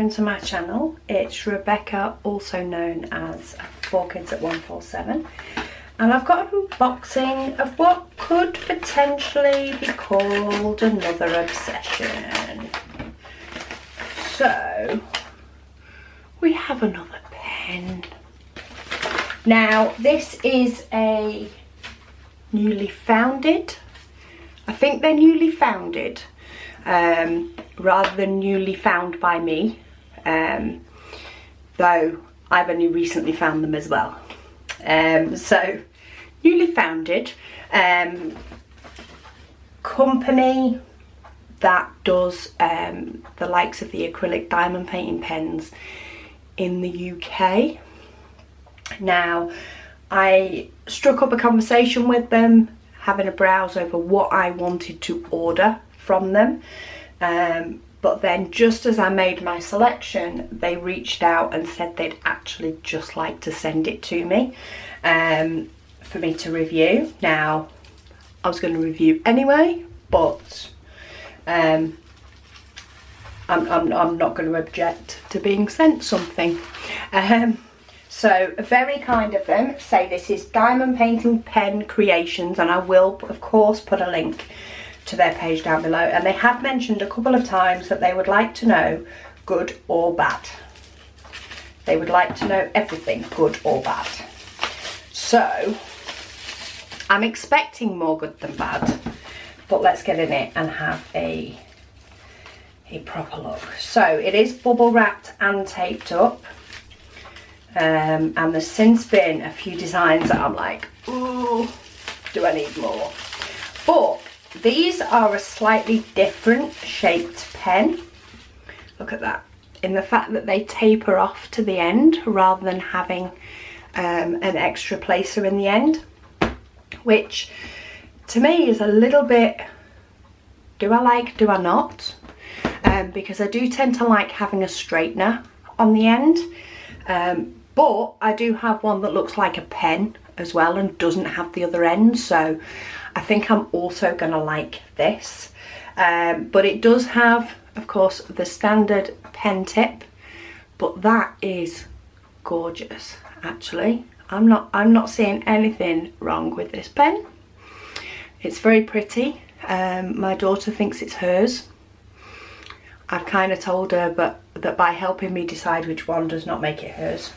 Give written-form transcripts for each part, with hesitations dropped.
welcome to my channel. It's Rebecca, also known as 4Kids at 147, and I've got an unboxing of what could potentially be called another obsession. So we have another pen. Now this is a newly founded, I think they're newly founded, rather than newly found by me, though I've only recently found them as well. So newly founded company that does the likes of the acrylic diamond painting pens in the UK. Now I struck up a conversation with them, having a browse over what I wanted to order from them, but then just as I made my selection, they reached out and said they'd actually just like to send it to me for me to review. Now I was going to review anyway, but I'm not going to object to being sent something. So very kind of them. Say this is Diamond Painting Pen Creations, and I will of course put a link to their page down below, and they have mentioned a couple of times that they would like to know good or bad. They would like to know everything, good or bad. So I'm expecting more good than bad, but let's get in it and have a proper look. So it is bubble wrapped and taped up, and there's since been a few designs that I'm like, ooh, do I need more? But these are a slightly different shaped pen. Look at that, in the fact that they taper off to the end rather than having an extra placer in the end, which to me is a little bit, do I like, do I not? Because I do tend to like having a straightener on the end, but I do have one that looks like a pen as well and doesn't have the other end, so I think I'm also going to like this. But it does have, of course, the standard pen tip, but that is gorgeous actually. I'm not seeing anything wrong with this pen. It's very pretty. My daughter thinks it's hers. I've kind of told her that by helping me decide which one does not make it hers.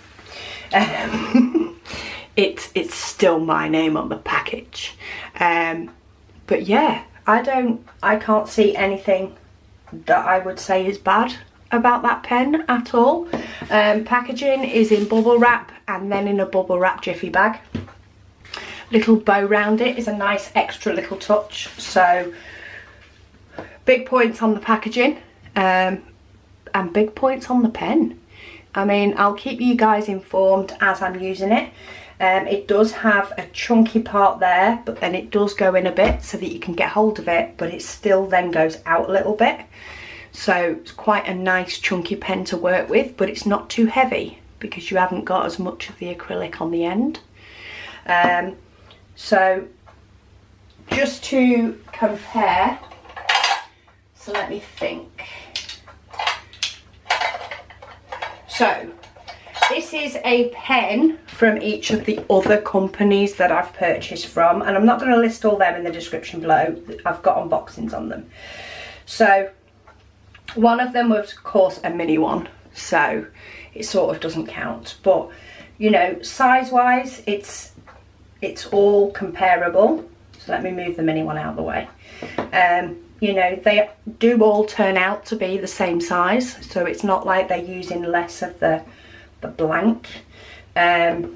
It's still my name on the package. But yeah, I can't see anything that I would say is bad about that pen at all. Packaging is in bubble wrap and then in a bubble wrap jiffy bag. Little bow round it is a nice extra little touch. So big points on the packaging, and big points on the pen. I mean, I'll keep you guys informed as I'm using it. It does have a chunky part there, but then it does go in a bit so that you can get hold of it, but it still then goes out a little bit. So it's quite a nice chunky pen to work with, but it's not too heavy because you haven't got as much of the acrylic on the end. So just to compare, so let me think. So this is a pen from each of the other companies that I've purchased from, and I'm not going to list all them in the description below. I've got unboxings on them. So one of them was of course a mini one, so it sort of doesn't count, but you know, size wise it's all comparable. So let me move the mini one out of the way. You know, they do all turn out to be the same size, so it's not like they're using less of the blank. And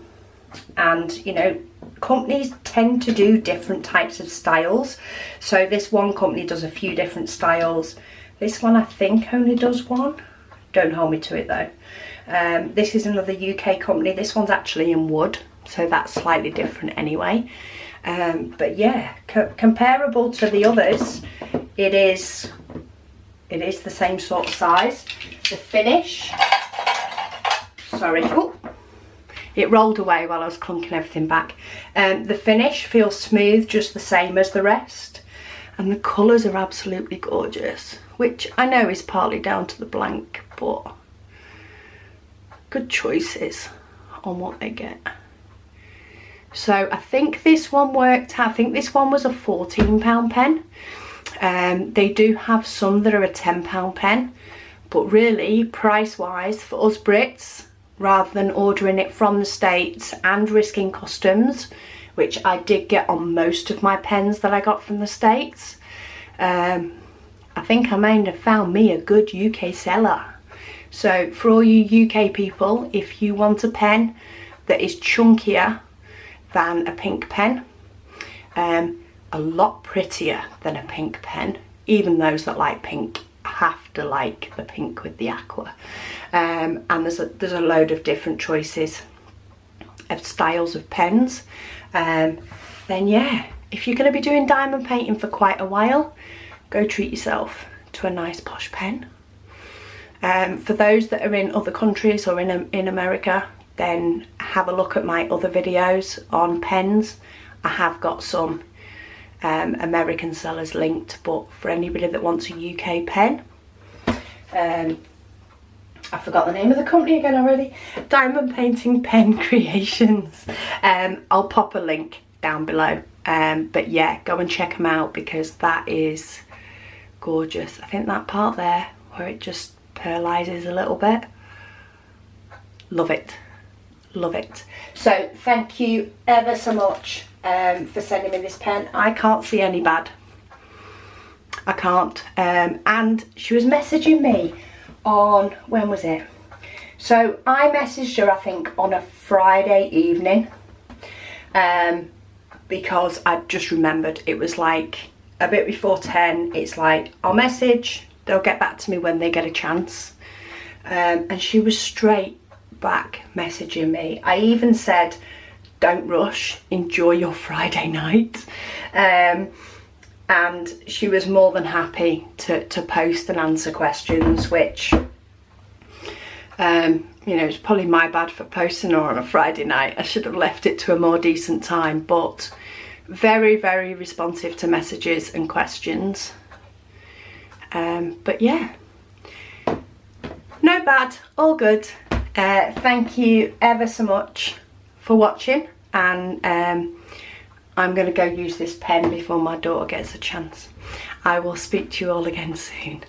you know, companies tend to do different types of styles. So this one company does a few different styles. This one I think only does one. Don't hold me to it though. This is another UK company. This one's actually in wood, so that's slightly different anyway. But yeah, comparable to the others, it is the same sort of size. The finish, sorry, oh, it rolled away while I was clunking everything back. The finish feels smooth, just the same as the rest, and the colours are absolutely gorgeous, which I know is partly down to the blank, but good choices on what they get. So I think this one worked out, I think this one was a £14 pen. They do have some that are a £10 pen, but really price wise for us Brits, rather than ordering it from the States and risking customs, which I did get on most of my pens that I got from the States, I think I may have found me a good UK seller. So for all you UK people, if you want a pen that is chunkier than a pink pen, a lot prettier than a pink pen, even those that like pink have to like the pink with the aqua, and there's a load of different choices of styles of pens, then yeah, if you're going to be doing diamond painting for quite a while, go treat yourself to a nice posh pen. For those that are in other countries or in America, then have a look at my other videos on pens. I have got some American sellers linked, but for anybody that wants a UK pen, I forgot the name of the company again already, Diamond Painting Pen Creations. I'll pop a link down below, but yeah, go and check them out because that is gorgeous. I think that part there where it just pearlizes a little bit, love it, love it. So thank you ever so much for sending me this pen. I can't see any bad, I can't. And she was messaging me on, when was it? So I messaged her I think on a Friday evening, because I just remembered it was like a bit before 10. It's like, I'll message, they'll get back to me when they get a chance, and she was straight back messaging me. I even said, don't rush, enjoy your Friday night, and she was more than happy to post and answer questions, which you know, it's probably my bad for posting her on a Friday night. I should have left it to a more decent time, but very, very responsive to messages and questions. But yeah, no bad, all good. Thank you ever so much for watching, and I'm going to go use this pen before my daughter gets a chance. I will speak to you all again soon.